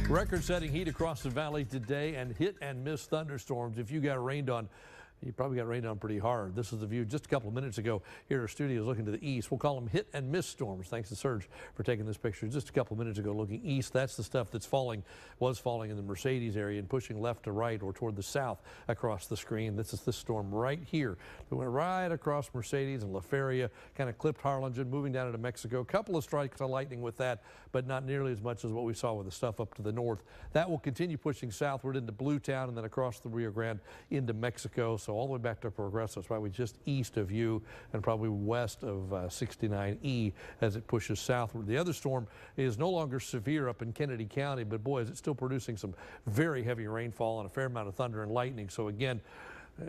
Record-setting heat across the valley today and hit and miss thunderstorms. If you got rained on, you probably got rained on pretty hard. This is the view just a couple of minutes ago here at our studios looking to the east. We'll call them hit and miss storms. Thanks to Serge for taking this picture just a couple of minutes ago looking east. That's the stuff that's was falling in the Mercedes area and pushing left to right or toward the south across the screen. This is this storm right here. It went right across Mercedes and La Feria, kind of clipped Harlingen, moving down into Mexico. A couple of strikes of lightning with that, but not nearly as much as what we saw with the stuff up to the north. That will continue pushing southward into Bluetown and then across the Rio Grande into Mexico. So all the way back to Progreso. It's probably just east of you and probably west of 69E as it pushes southward. The other storm is no longer severe up in Kennedy County, but boy, is it still producing some very heavy rainfall and a fair amount of thunder and lightning. So again,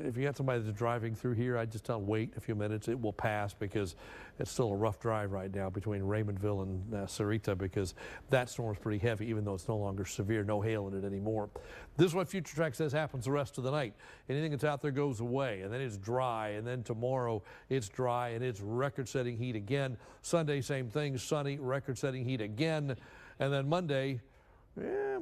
if you got somebody that's driving through here, I'd just tell them wait a few minutes. It will pass because it's still a rough drive right now between Raymondville and Sarita because that storm is pretty heavy, even though it's no longer severe. No hail in it anymore. This is what Future Track says happens the rest of the night. Anything that's out there goes away, and then it's dry, and then tomorrow it's dry, and it's record-setting heat again. Sunday, same thing, sunny, record-setting heat again, and then Monday,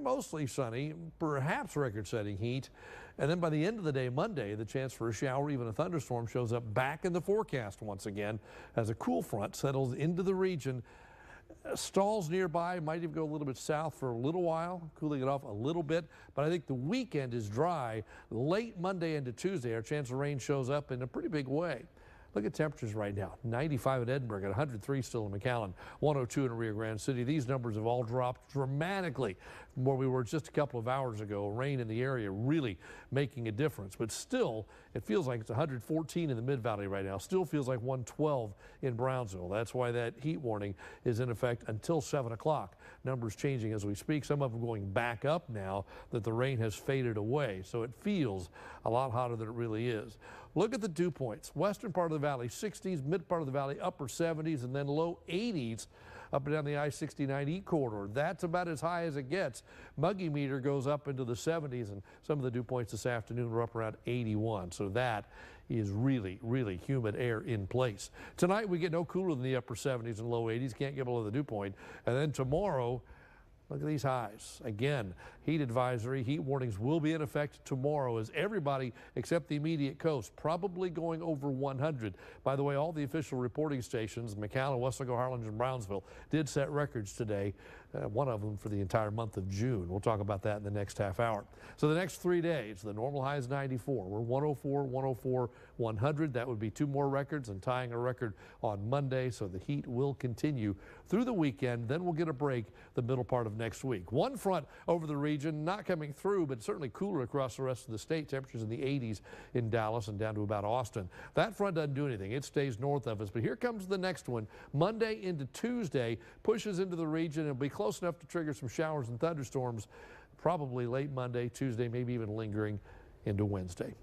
mostly sunny, perhaps record-setting heat. And then by the end of the day, Monday, the chance for a shower, even a thunderstorm, shows up back in the forecast once again as a cool front settles into the region. Stalls nearby, might even go a little bit south for a little while, cooling it off a little bit. But I think the weekend is dry. Late Monday into Tuesday, our chance of rain shows up in a pretty big way. Look at temperatures right now. 95 in Edinburgh, at 103 still in McAllen, 102 in Rio Grande City. These numbers have all dropped dramatically from where we were just a couple of hours ago. Rain in the area really making a difference. But still, it feels like it's 114 in the Mid-Valley right now. Still feels like 112 in Brownsville. That's why that heat warning is in effect until 7 o'clock. Numbers changing as we speak. Some of them going back up now that the rain has faded away. So it feels a lot hotter than it really is. Look at the dew points. Western part of the valley, 60s, mid part of the valley, upper 70s, and then low 80s up and down the I-69E corridor. That's about as high as it gets. Muggy meter goes up into the 70s, and some of the dew points this afternoon were up around 81. So that is really, really humid air in place. Tonight, we get no cooler than the upper 70s and low 80s. Can't get below the dew point. And then tomorrow, look at these highs. Again, heat advisory, heat warnings will be in effect tomorrow as everybody except the immediate coast probably going over 100. By the way, all the official reporting stations, McAllen, Westlake, Harlingen, and Brownsville, did set records today, one of them for the entire month of June. We'll talk about that in the next half hour. So the next 3 days, the normal high is 94. We're 104, 104, 100. That would be 2 more records and tying a record on Monday. So the heat will continue through the weekend. Then we'll get a break the middle part of next week. One front over the region, not coming through, but certainly cooler across the rest of the state. Temperatures in the 80s in Dallas and down to about Austin. That front doesn't do anything. It stays north of us. But here comes the next one. Monday into Tuesday, pushes into the region. It'll be close enough to trigger some showers and thunderstorms, probably late Monday, Tuesday, maybe even lingering into Wednesday.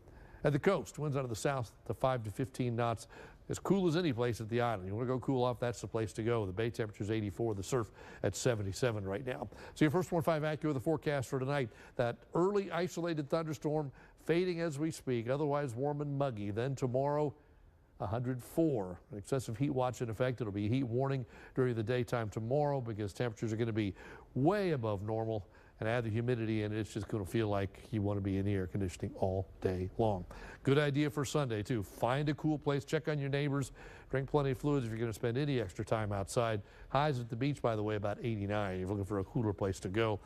At the coast, winds out of the south to 5 to 15 knots. As cool as any place at the island. You want to go cool off, that's the place to go. The bay temperature is 84, the surf at 77 right now. So your First Warn 5 AccuWeather forecast for tonight. That early isolated thunderstorm fading as we speak, otherwise warm and muggy. Then tomorrow, 104. An excessive heat watch in effect. It'll be a heat warning during the daytime tomorrow because temperatures are going to be way above normal. And add the humidity in, it's just going to feel like you want to be in the air conditioning all day long. Good idea for Sunday, too. Find a cool place. Check on your neighbors. Drink plenty of fluids if you're going to spend any extra time outside. Highs at the beach, by the way, about 89. If you're looking for a cooler place to go.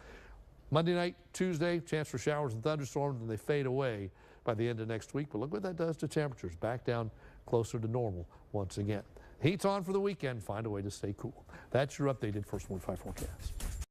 Monday night, Tuesday, chance for showers and thunderstorms, and they fade away by the end of next week. But look what that does to temperatures. Back down closer to normal once again. Heat's on for the weekend. Find a way to stay cool. That's your updated First Warn 5 forecast.